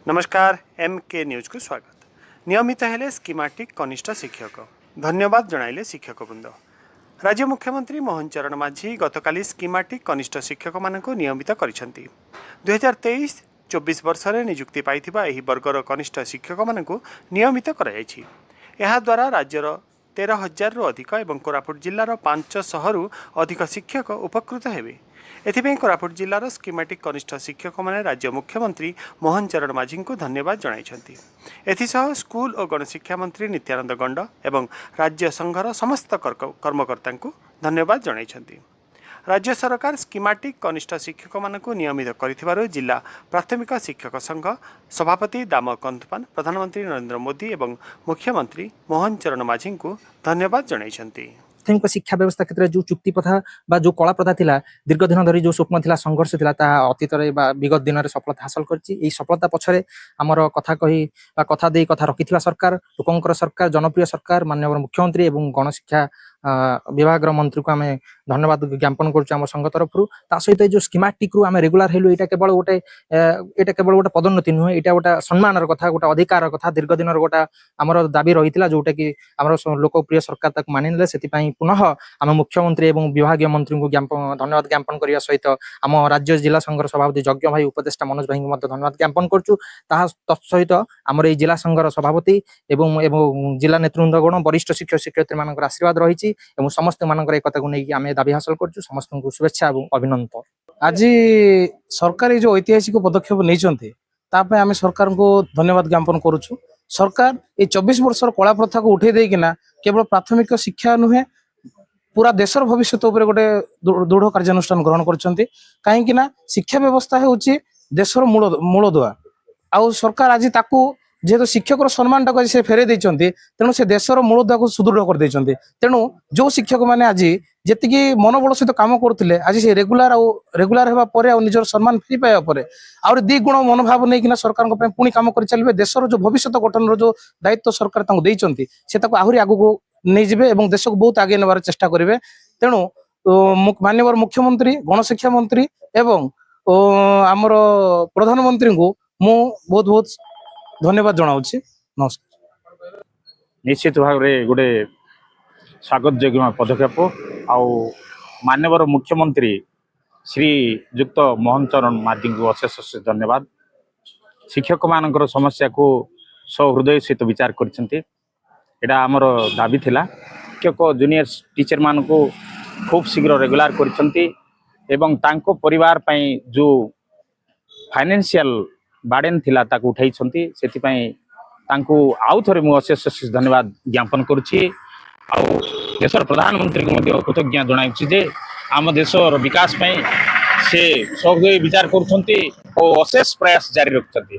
नमस्कार एम के न्यूज को स्वागत। नियमित हेले स्कीमाटिक कनिष्ठ शिक्षक धन्यवाद जणाइले शिक्षक वृंद। राज्य मुख्यमंत्री मोहन चरण माझी गतकाली स्कीमाटिक कनिष्ठ शिक्षक मानक नियमित करिसेंती। 2023-24 वर्ष में नियुक्ति पाइथिबा एही वर्गर कनिष्ठ शिक्षक मानक नियमित कराଯାଇଛି। एहा द्वारा राज्यर 13,000 रु अधिक एवं कोरापुट जिल्लार 500 रु अधिक शिक्षक उपकृत हेबे। एथिपे कोरापुट जिल्लार स्कीमाटिक कनिष्ठ शिक्षक माने राज्य मुख्यमंत्री मोहन चरण माझी को धन्यवाद जणाइछंती। एथिसह स्कूल और गणशिक्षा मंत्री नित्यानंद गंड एवं राज्य संघर समस्त कर्मकर्ता को धन्यवाद जणाइछंती। राज्य सरकार स्कीमाटिक कनिष्ठ शिक्षक मानक नियमित करिथिबारु जिला प्राथमिक शिक्षक संघ सभापति दाम कंथपान प्रधानमंत्री नरेंद्र मोदी एवं मुख्यमंत्री मोहन चरण माझी को धन्यवाद जणाइछंती। प्राथमिक शिक्षा व्यवस्था क्षेत्र में जो चुक्ति प्रथा बा जो कला प्रथा थिला दीर्घ दिन धरी जो स्वप्न थिला संघर्ष थिला ता अतीत विगत दिन में सफलता हासिल करछि। सफलता पछरे आमर कथा कही कथा दे कथा रखिथिबा सरकार लोकंकर सरकार जनप्रिय सरकार माननीय मुख्यमंत्री एवं गणशिक्षा विभाग मंत्री को आम धन्यवाद ज्ञापन कर संघ तरफ सहित जो स्कीमाटिक रु आम रेगुलार हेलु यहाँ केवल गोटे पदोन्नति नुहे यहाँ गोटे सम्मान कथा गोटे अधिकार कथा दीर्घ दिन गोटे आमर दाबी रही है जोटा कि आम लोकप्रिय सरकार मानिले से पुनः आम मुख्यमंत्री एवं विभाग मंत्री को धन्यवाद ज्ञापन करने सहित आम राज्य जिला संघर सभापति यज्ञ भाई उपदेष्टा मनोज भाई को धन्यवाद ज्ञापन करुँ। तत्सहित आमर ये जिला संघर सभापति एवं जिला नेतृवृंदगण वरिष्ठ शिक्षक शिक्षयित्री मान आशीर्वाद रही समस्त मानकर एक को लेकिन आम दाबी हासिल कर समस्त को शुभेच्छा और अभिनंदन। आज सरकार जो ऐतिहासिक पदक्षेप नहीं आम सरकार को धन्यवाद ज्ञापन करुचु। सरकार ये 24 वर्ष कला प्रथा को उठे देकिना केवल प्राथमिक शिक्षा नुहे पूरा देशर भविष्य गोटे दृढ़ कार्यानुष्ठान ग्रहण कर कहीं शिक्षा व्यवस्था होची देशर मूलदुआ आउ सरकार आज ताकू जेहेतु शिक्षक सम्मान टाक से फेरे देते तेणु से देशर मूलदुआ को सुदृढ़ कर देते। तेणु जो शिक्षक मैंने आज जी मनोबल सहित काम करते आज से रेगुलार होगा निजर सम्मान फेरी पाइबा आउर दी गुण मनोभाव नहीं सरकार पुणी काम कर चलिए देशर जो भविष्य गठन जो दायित्व सरकार देते से आहरी आगू नहीं जाए और देश को बहुत आगे नेबार चेष्टा करेंगे। तेणु माननीय मुख्यमंत्री गणशिक्षा मंत्री एवं आमर प्रधानमंत्री को मु बहुत बहुत धन्यवाद जनाऊँ। नमस्कार। निश्चित भाव में गोटे स्वागत योग्य पदक्षेप आउ माननीय मुख्यमंत्री श्रीयुक्त मोहन चरण माझी को अशेष अशेष धन्यवाद। शिक्षक मान समस्या को सहृदय सहित विचार करटा आमर दाबी थिला शिक्षक जूनियर टीचर मान को खूब शीघ्र रेगुलार कर परिवार पाई जो फाइनेंशियल बार्डन थिला ताकू उठाई आउ थे मुझे अशेष अशेष धन्यवाद ज्ञापन करुच्ची। देशर प्रधानमंत्री को कृतज्ञ जनाऊँगी जे आम देशर विकास से सहृदय विचार कर अशेष प्रयास जारी रखते।